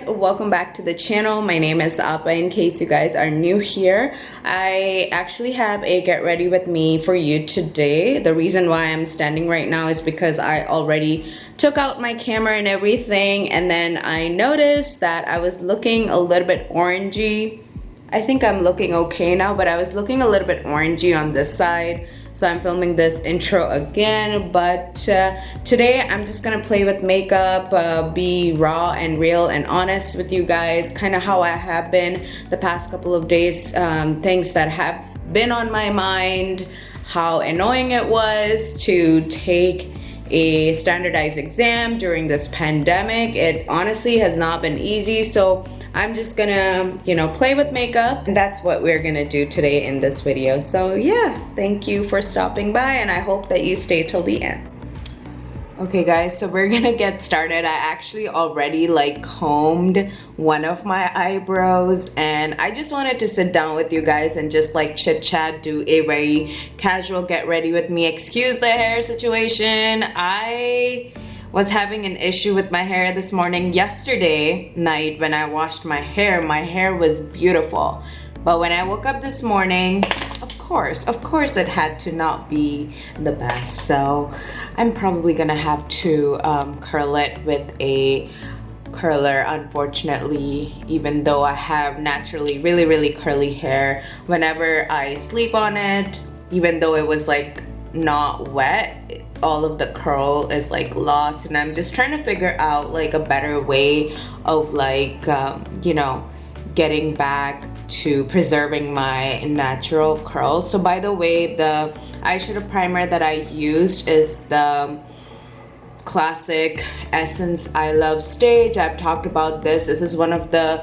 guys, welcome back to the channel. My name is Appa. In case you guys are new here, I actually have a get ready with me for you today. The reason why I'm standing right now is because I already took out my camera and everything, and then I noticed that I was looking a little bit orangey. I think I'm looking okay now, but I was looking a little bit orangey on this side. So I'm filming this intro again, but today I'm just gonna play with makeup, be raw and real and honest with you guys, kind of how I have been the past couple of days, things that have been on my mind, how annoying it was to take a standardized exam during this pandemic. It honestly has not been easy, so I'm just gonna, play with makeup, and that's what we're gonna do today in this video. So yeah, thank you for stopping by, and I hope that you stay till the end. Okay guys, so we're gonna get started. I actually already combed one of my eyebrows, and I just wanted to sit down with you guys and just chit chat, do a very casual get ready with me. Excuse the hair situation. I was having an issue with my hair this morning. Yesterday night when I washed my hair was beautiful. But when I woke up this morning, of course it had to not be the best. So I'm probably gonna have to curl it with a curler, unfortunately, even though I have naturally really curly hair. Whenever I sleep on it, even though it was not wet, all of the curl is lost, and I'm just trying to figure out a better way of getting back to preserving my natural curls. So by the way, the eyeshadow primer that I used is the classic Essence I Love Stage. I've talked about this. This is one of the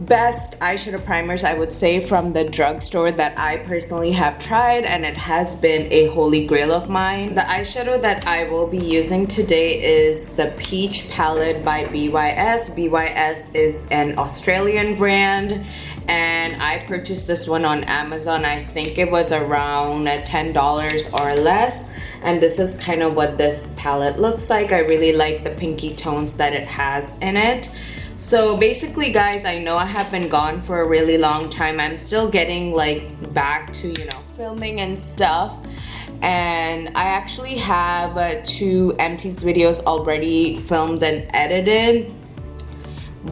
best eyeshadow primers, I would say, from the drugstore that I personally have tried, and it has been a holy grail of mine. The eyeshadow that I will be using today is the Peach palette by BYS. BYS is an Australian brand, and I purchased this one on Amazon. I think it was around $10 or less, and this is kind of what this palette looks like. I really like the pinky tones that it has in it. So basically guys, I know I have been gone for a really long time. I'm still getting back to filming and stuff, and I actually have 2 empties videos already filmed and edited,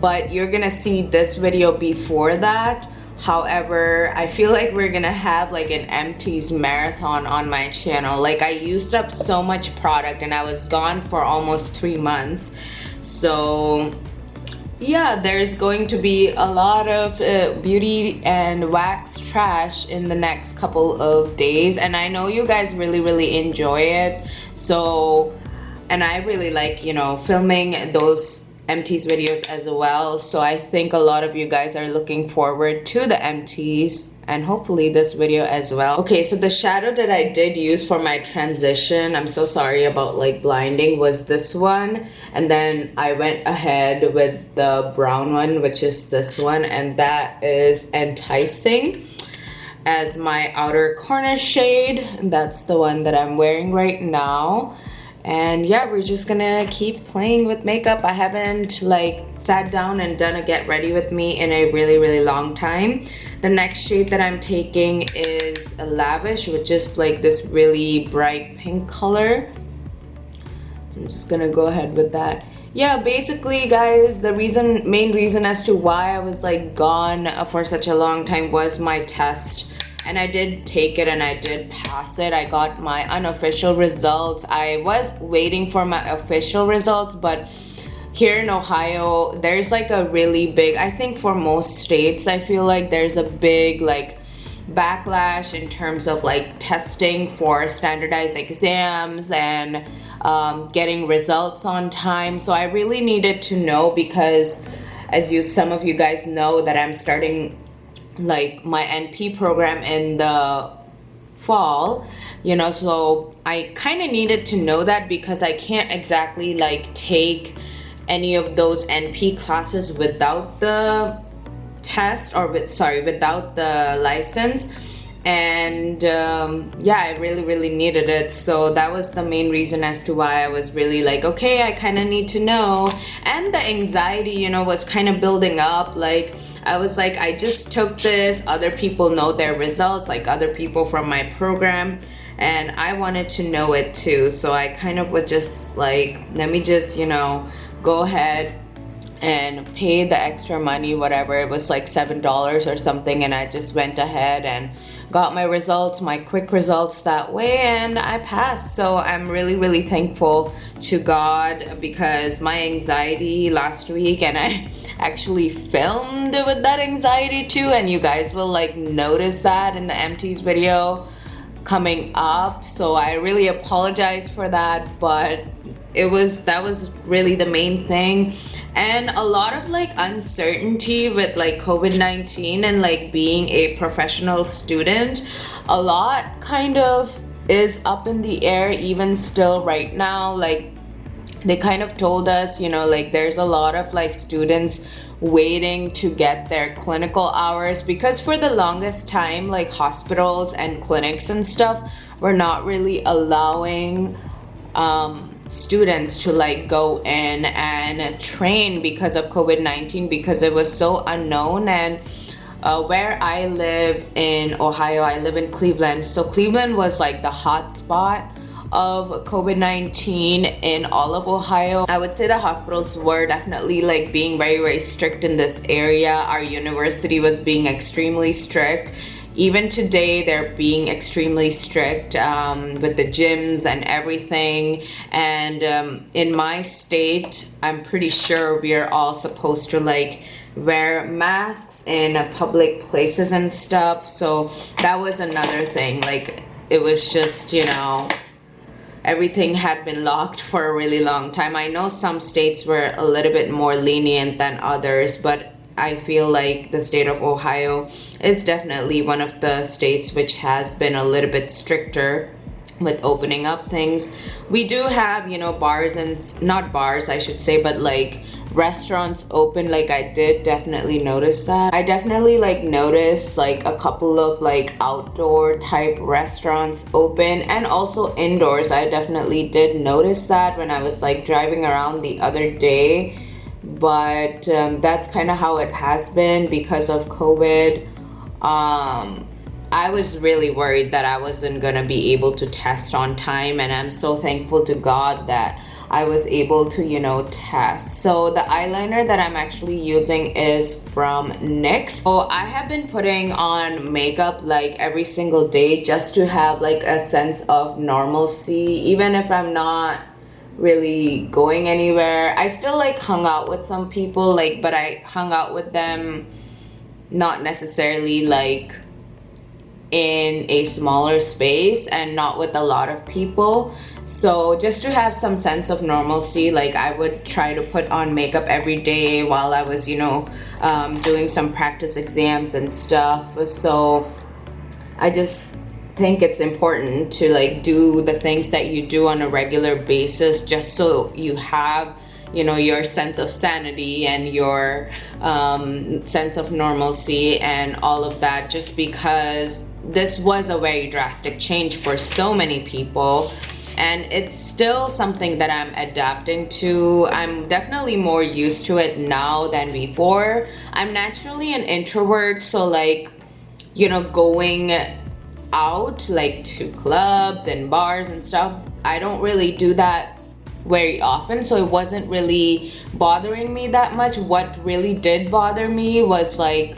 but you're gonna see this video before that. However, I feel like we're gonna have an empties marathon on my channel. I used up so much product and I was gone for almost 3 months. So yeah, there's going to be a lot of beauty and wax trash in the next couple of days, and I know you guys really enjoy it. So, and I really like filming those empties videos as well. So I think a lot of you guys are looking forward to the empties, and hopefully this video as well. Okay, so the shadow that I did use for my transition, I'm so sorry about blinding, was this one, and then I went ahead with the brown one, which is this one, and that is Enticing as my outer corner shade. That's the one that I'm wearing right now. And yeah, we're just gonna keep playing with makeup. I haven't sat down and done a get ready with me in a really long time. The next shade that I'm taking is a Lavish, which is this really bright pink color. I'm just gonna go ahead with that. Yeah, basically guys, the main reason as to why I was gone for such a long time was my test. And I did take it and I did pass it. I got my unofficial results. I was waiting for my official results, but here in Ohio, there's a really big, I think for most states, I feel there's a big backlash in terms of testing for standardized exams and getting results on time. So I really needed to know, because some of you guys know that I'm starting my NP program in the fall, so I kind of needed to know that, because I can't exactly take any of those NP classes without the test, or without the license. and yeah, I really needed it. So that was the main reason as to why I was really like, okay, I kind of need to know. And the anxiety, you know, was kind of building up. Like I was like, I just took this, other people know their results, like other people from my program, and I wanted to know it too. So I kind of was just like, let me just, you know, go ahead and pay the extra money, whatever. It was like $7 or something, and I just went ahead and got my results, my quick results that way, and I passed. So I'm really thankful to God, because my anxiety last week, and I actually filmed with that anxiety too, and you guys will like notice that in the empties video coming up. So I really apologize for that, but that was really the main thing. And a lot of like uncertainty with like COVID-19 and like being a professional student, a lot kind of is up in the air even still right now. Like they kind of told us, you know, like there's a lot of like students waiting to get their clinical hours, because for the longest time, like hospitals and clinics and stuff were not really allowing students to like go in and train because of COVID-19, because it was so unknown. And where I live in Ohio, I live in Cleveland, so Cleveland was like the hot spot of COVID-19 in all of Ohio. I would say the hospitals were definitely like being very strict in this area. Our university was being extremely strict. Even today, they're being extremely strict with the gyms and everything. And in my state, I'm pretty sure we are all supposed to like wear masks in public places and stuff. So that was another thing. Like it was just, you know, everything had been locked for a really long time. I know some states were a little bit more lenient than others, but I feel like the state of Ohio is definitely one of the states which has been a little bit stricter with opening up things. We do have, you know, bars and not bars, I should say, but like restaurants open. Like I did definitely notice that. I definitely like noticed like a couple of like outdoor type restaurants open, and also indoors. I definitely did notice that when I was like driving around the other day. But that's kind of how it has been because of COVID. I was really worried that I wasn't gonna be able to test on time, and I'm so thankful to God that I was able to, you know, test. So the eyeliner that I'm actually using is from NYX. So I have been putting on makeup like every single day just to have like a sense of normalcy, even if I'm not really going anywhere. I still like hung out with some people, like, but I hung out with them not necessarily like in a smaller space and not with a lot of people. So just to have some sense of normalcy, like I would try to put on makeup every day while I was, you know, doing some practice exams and stuff. So I just think it's important to like do the things that you do on a regular basis, just so you have, you know, your sense of sanity and your sense of normalcy and all of that, just because this was a very drastic change for so many people. And it's still something that I'm adapting to. I'm definitely more used to it now than before. I'm naturally an introvert, so like, you know, going out like to clubs and bars and stuff, I don't really do that very often, so it wasn't really bothering me that much. What really did bother me was like,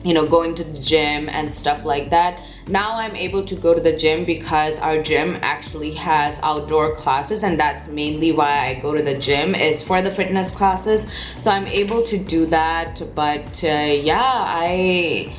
you know, going to the gym and stuff like that. Now I'm able to go to the gym because our gym actually has outdoor classes, and that's mainly why I go to the gym, is for the fitness classes. So I'm able to do that. But yeah,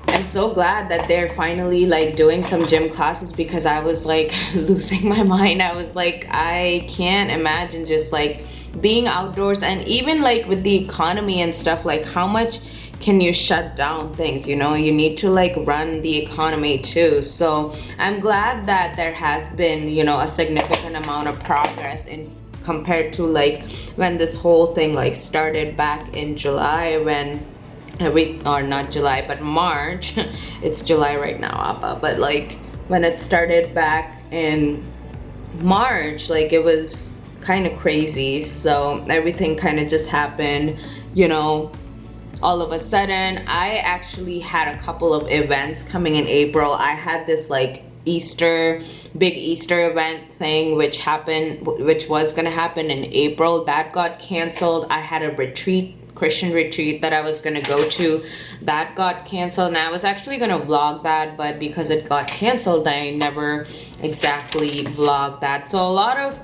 I'm so glad that they're finally like doing some gym classes, because I was like losing my mind. I was like, I can't imagine just like being outdoors, and even like with the economy and stuff, like how much can you shut down things, you know? You need to like run the economy too. So I'm glad that there has been, you know, a significant amount of progress in compared to like when this whole thing like started back in July, when or not July, but March. It's July right now, Appa. But like when it started back in March, like it was kind of crazy. So everything kind of just happened, you know, all of a sudden. I actually had a couple of events coming in April. I had this like big Easter event thing which was gonna happen in April. That got canceled. I had a Christian retreat that I was gonna go to. That got canceled, and I was actually gonna vlog that, but because it got canceled, I never exactly vlogged that. So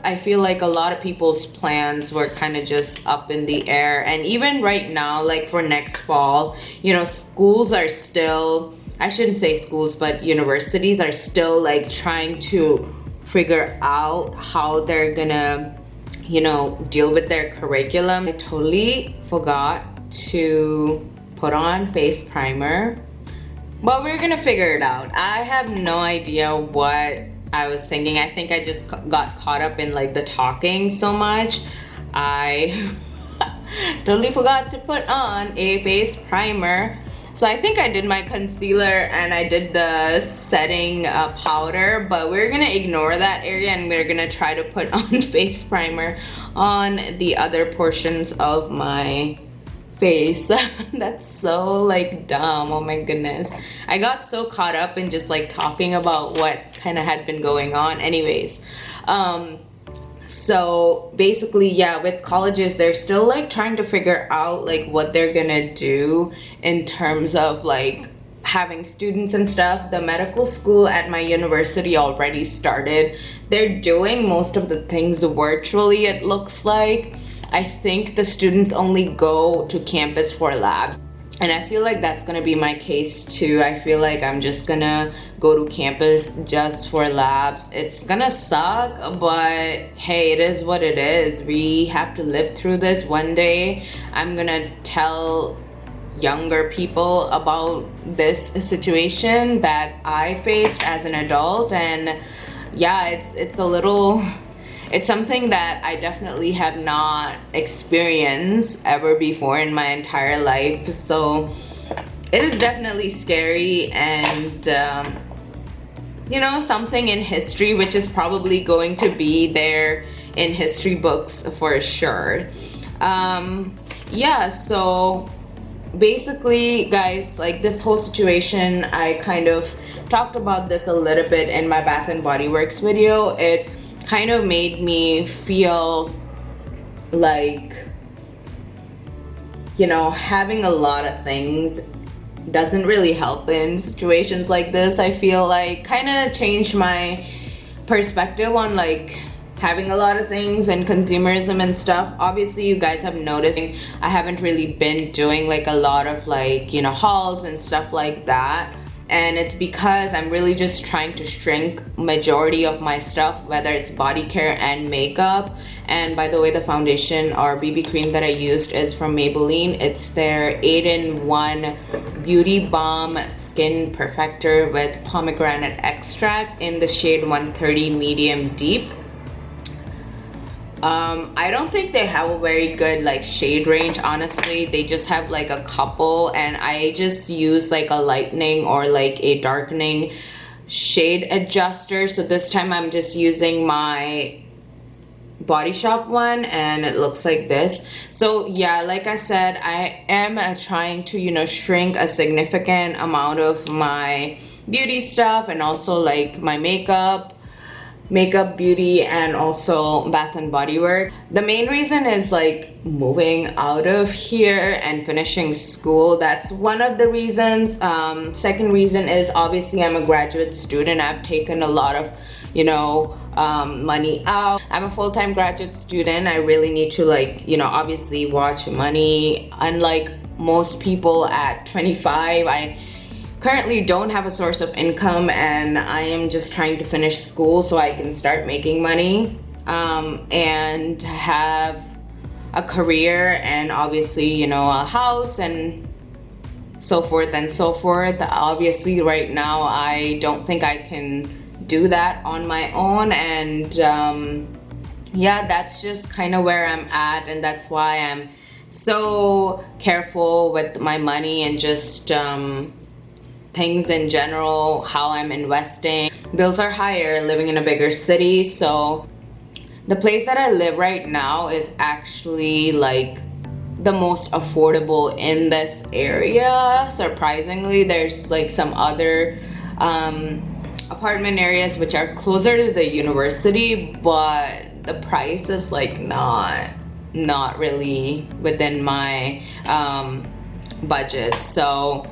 I feel like a lot of people's plans were kind of just up in the air. And even right now, like for next fall, you know, schools are still, I shouldn't say schools, but universities are still like trying to figure out how they're gonna, you know, deal with their curriculum. I totally forgot to put on face primer, but we're gonna figure it out. I have no idea what I was thinking. I think I just got caught up in like the talking so much. I totally forgot to put on a face primer. So I think I did my concealer and I did the setting powder, but we're gonna ignore that area and we're gonna try to put on face primer on the other portions of my face. That's so like dumb. Oh my goodness. I got so caught up in just like talking about what kind of had been going on. Anyways, so basically, yeah, with colleges, they're still like trying to figure out like what they're gonna do in terms of like having students and stuff. The medical school at my university already started. They're doing most of the things virtually, it looks like. I think the students only go to campus for labs. And I feel like that's gonna be my case too. I feel like I'm just gonna go to campus just for labs. It's gonna suck, but hey, it is what it is. We have to live through this. One day I'm gonna tell younger people about this situation that I faced as an adult. And yeah, it's something that I definitely have not experienced ever before in my entire life. So it is definitely scary, and you know, something in history which is probably going to be there in history books for sure. Yeah, so basically guys, like this whole situation, I kind of talked about this a little bit in my Bath and Body Works video. It kind of made me feel like, you know, having a lot of things doesn't really help in situations like this. I feel like kind of changed my perspective on like having a lot of things and consumerism and stuff. Obviously you guys have noticed I haven't really been doing like a lot of like, you know, hauls and stuff like that. And it's because I'm really just trying to shrink majority of my stuff, whether it's body care and makeup. And by the way, the foundation or BB cream that I used is from Maybelline. It's their 8-in-1 Beauty Balm Skin Perfector with pomegranate extract in the shade 130 Medium Deep. I don't think they have a very good like shade range, honestly. They just have like a couple, and I just use like a lightening or like a darkening shade adjuster. So this time I'm just using my Body Shop one, and it looks like this. So yeah, like I said, I am trying to, you know, shrink a significant amount of my beauty stuff, and also like my makeup, beauty, and also Bath and Body Works. The main reason is like moving out of here and finishing school. That's one of the reasons. Second reason is obviously I'm a graduate student. I've taken a lot of, you know, money out. I'm a full-time graduate student. I really need to like, you know, obviously watch money. Unlike most people at 25, I currently don't have a source of income, and I am just trying to finish school so I can start making money and have a career, and obviously, you know, a house and so forth and so forth. Obviously right now I don't think I can do that on my own, and yeah, that's just kind of where I'm at, and that's why I'm so careful with my money and just things in general, how I'm investing. Bills are higher living in a bigger city, so the place that I live right now is actually like the most affordable in this area. Surprisingly, there's like some other apartment areas which are closer to the university, but the price is like not really within my budget. So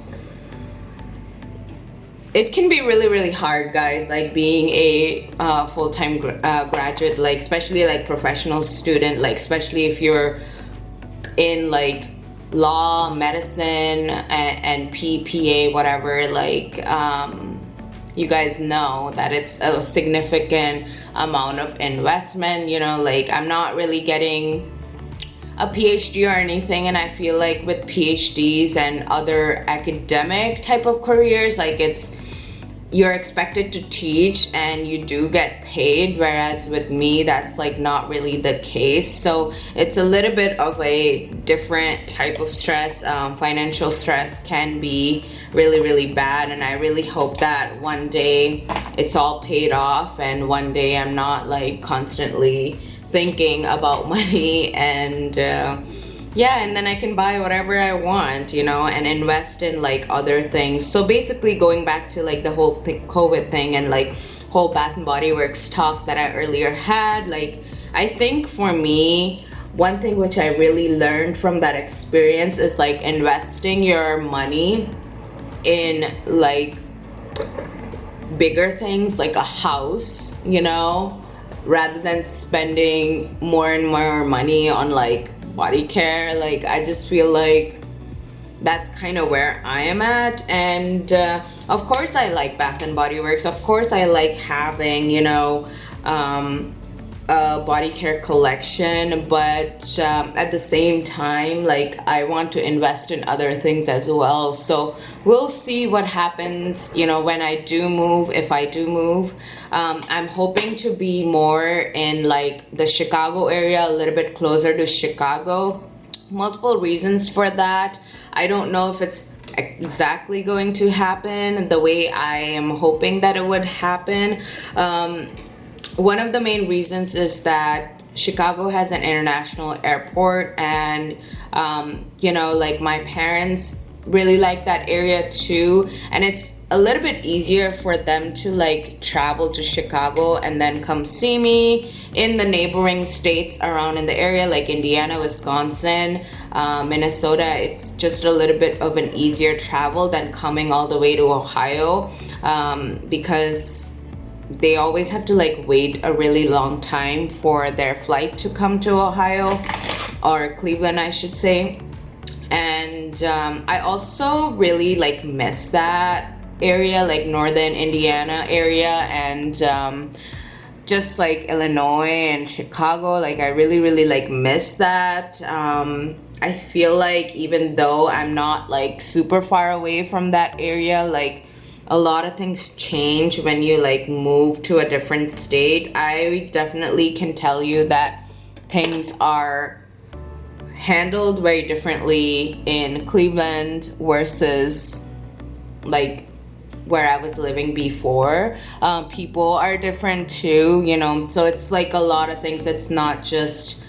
it can be really hard, guys, like being a full-time graduate, like especially like professional student, like especially if you're in like law, medicine, and PPA, whatever, like you guys know that it's a significant amount of investment. You know, like I'm not really getting a PhD or anything, and I feel like with PhDs and other academic type of careers, like you're expected to teach and you do get paid, whereas with me that's like not really the case. So it's a little bit of a different type of stress. Financial stress can be really bad, and I really hope that one day it's all paid off and one day I'm not like constantly thinking about money, and yeah, and then I can buy whatever I want, you know, and invest in like other things. So basically going back to like the whole COVID thing and like whole Bath and Body Works talk that I earlier had, like I think for me, one thing which I really learned from that experience is like investing your money in like bigger things, like a house, you know, rather than spending more and more money on like body care. Like I just feel like that's kind of where I am at. And of course I like Bath and Body Works, of course I like having, you know, a body care collection, but at the same time, like I want to invest in other things as well. So we'll see what happens, you know, when I do move, if I do move. I'm hoping to be more in like the Chicago area, a little bit closer to Chicago. Multiple reasons for that. I don't know if it's exactly going to happen the way I am hoping that it would happen. One of the main reasons is that Chicago has an international airport, and you know, like my parents really like that area too, and it's a little bit easier for them to like travel to Chicago and then come see me in the neighboring states around in the area, like Indiana, Wisconsin, Minnesota. It's just a little bit of an easier travel than coming all the way to Ohio, because they always have to like wait a really long time for their flight to come to Ohio, or Cleveland I should say. And I also really like miss that area, like northern Indiana area, and just like Illinois and Chicago. Like I really like miss that. I feel like even though I'm not like super far away from that area, like a lot of things change when you like move to a different state. I definitely can tell you that things are handled very differently in Cleveland versus like where I was living before. People are different too, you know, so it's like a lot of things. It's not just,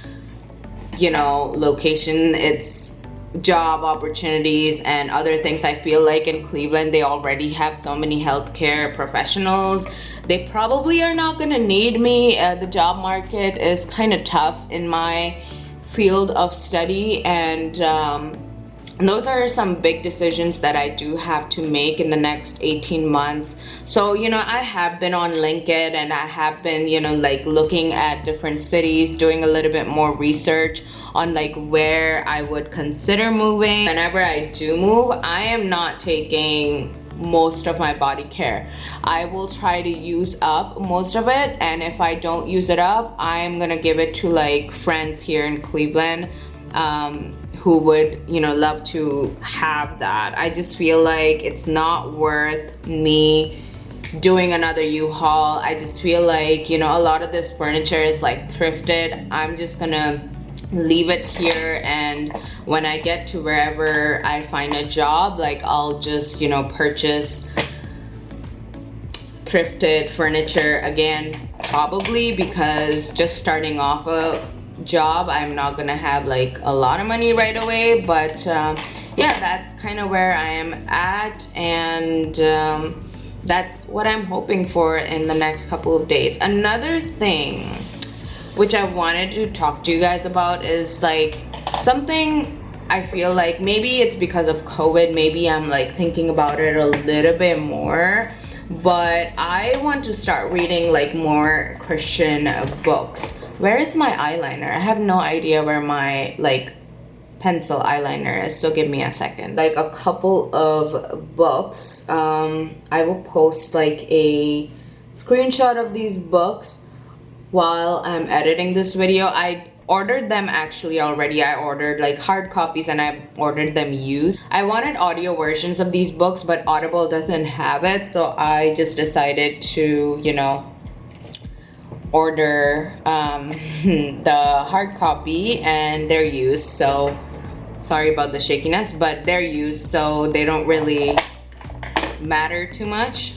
you know, location, it's job opportunities and other things. I feel like in Cleveland they already have so many healthcare professionals. They probably are not gonna need me. The job market is kind of tough in my field of study, and those are some big decisions that I do have to make in the next 18 months. So, you know, I have been on LinkedIn, and I have been, you know, like looking at different cities, doing a little bit more research on like where I would consider moving. Whenever I do move, I am not taking most of my body care. I will try to use up most of it, and if I don't use it up, I'm gonna give it to like friends here in Cleveland who would, you know, love to have that. I just feel like it's not worth me doing another U-Haul. I just feel like, you know, a lot of this furniture is like thrifted. I'm just gonna leave it here, and when I get to wherever I find a job, like I'll just, you know, purchase thrifted furniture again, probably, because just starting off a job, I'm not gonna have like a lot of money right away. But yeah, that's kind of where I am at, and that's what I'm hoping for in the next couple of days. Another thing which I wanted to talk to you guys about is like something I feel like maybe it's because of COVID, maybe I'm like thinking about it a little bit more, but I want to start reading like more Christian books. Where is my eyeliner? I have no idea where my like pencil eyeliner is, so give me a second. Like a couple of books. I will post like a screenshot of these books while I'm editing this video. I ordered them actually already. I ordered like hard copies and I ordered them used. I wanted audio versions of these books, but Audible doesn't have it, so I just decided to, you know, order the hard copy, and they're used, so sorry about the shakiness, but they're used, so they don't really matter too much.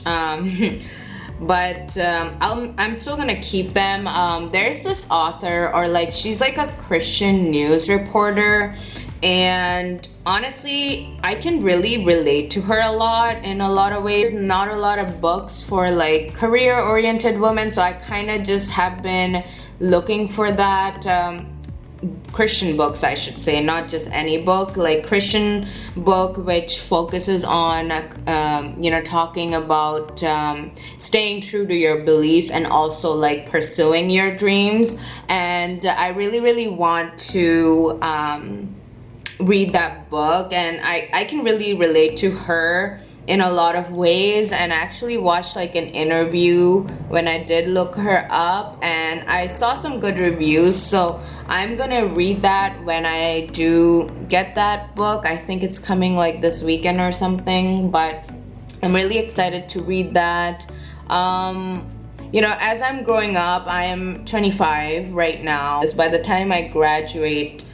But I'm still gonna keep them. There's this author, or like she's like a Christian news reporter, and honestly I can really relate to her a lot in a lot of ways. Not a lot of books for like career oriented women, so I kind of just have been looking for that. Christian books, I should say, not just any book, like Christian book which focuses on you know, talking about staying true to your beliefs and also like pursuing your dreams. And I really want to read that book, and I can really relate to her in a lot of ways. And I actually watched like an interview when I did look her up, and I saw some good reviews, so I'm gonna read that when I do get that book. I think it's coming like this weekend or something, but I'm really excited to read that. You know, as I'm growing up, I am 25 right now. By the time I graduate,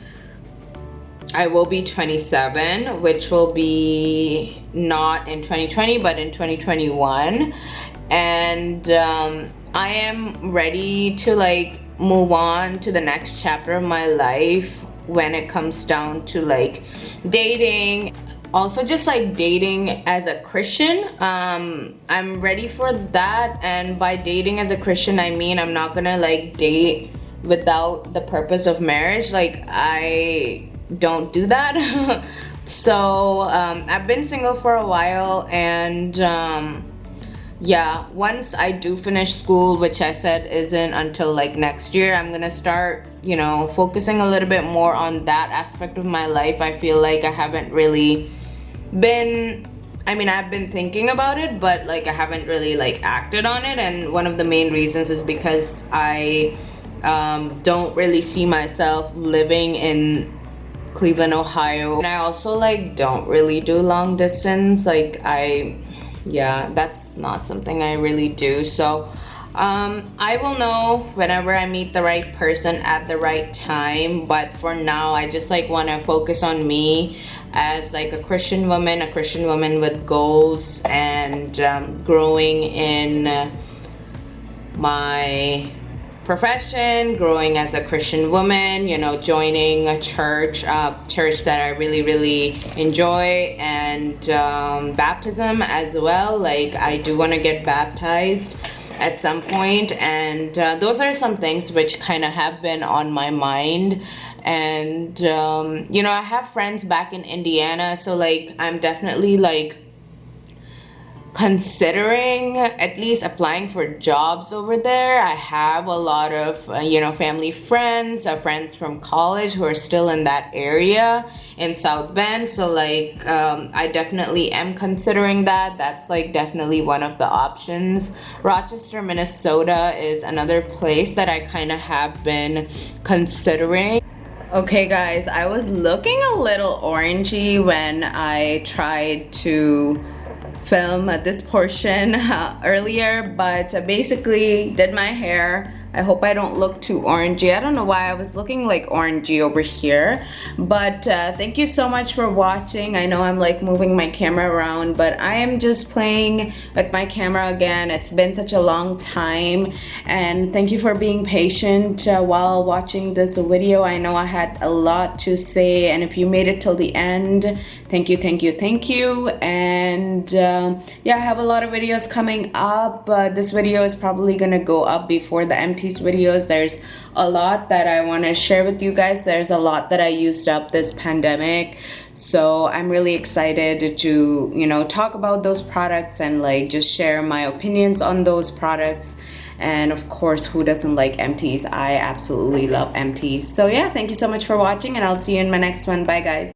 I will be 27, which will be not in 2020 but in 2021. And I am ready to like move on to the next chapter of my life when it comes down to like dating. Also just like dating as a Christian. I'm ready for that, and by dating as a Christian I mean I'm not gonna like date without the purpose of marriage. Like I don't do that. So I've been single for a while, and yeah, once I do finish school, which I said isn't until like next year, I'm gonna start, you know, focusing a little bit more on that aspect of my life. I feel like I haven't really been, I mean, I've been thinking about it, but like I haven't really like acted on it, and one of the main reasons is because I don't really see myself living in Cleveland, Ohio. And I also like don't really do long distance. Like yeah, that's not something I really do. So I will know whenever I meet the right person at the right time, but for now I just like want to focus on me as like a Christian woman with goals, and growing in my profession, growing as a Christian woman, you know, joining a church that I really enjoy, and baptism as well. Like I do want to get baptized at some point, and those are some things which kind of have been on my mind. And you know, I have friends back in Indiana, so like I'm definitely like considering at least applying for jobs over there. I have a lot of you know, family friends, friends from college who are still in that area in South Bend, so like I definitely am considering that. That's like definitely one of the options. Rochester, Minnesota is another place that I kind of have been considering. Okay guys, I was looking a little orangey when I tried to film this portion earlier, but basically did my hair I hope I don't look too orangey. I don't know why I was looking like orangey over here, but thank you so much for watching. I know I'm like moving my camera around, but I am just playing with my camera again. It's been such a long time, and thank you for being patient while watching this video. I know I had a lot to say, and if you made it till the end, thank you, thank you, thank you. And yeah, I have a lot of videos coming up. This video is probably gonna go up before the empties videos. There's a lot that I want to share with you guys. There's a lot that I used up this pandemic, so I'm really excited to, you know, talk about those products and like just share my opinions on those products. And of course, who doesn't like empties? I absolutely love empties. So yeah, thank you so much for watching, and I'll see you in my next one. Bye guys.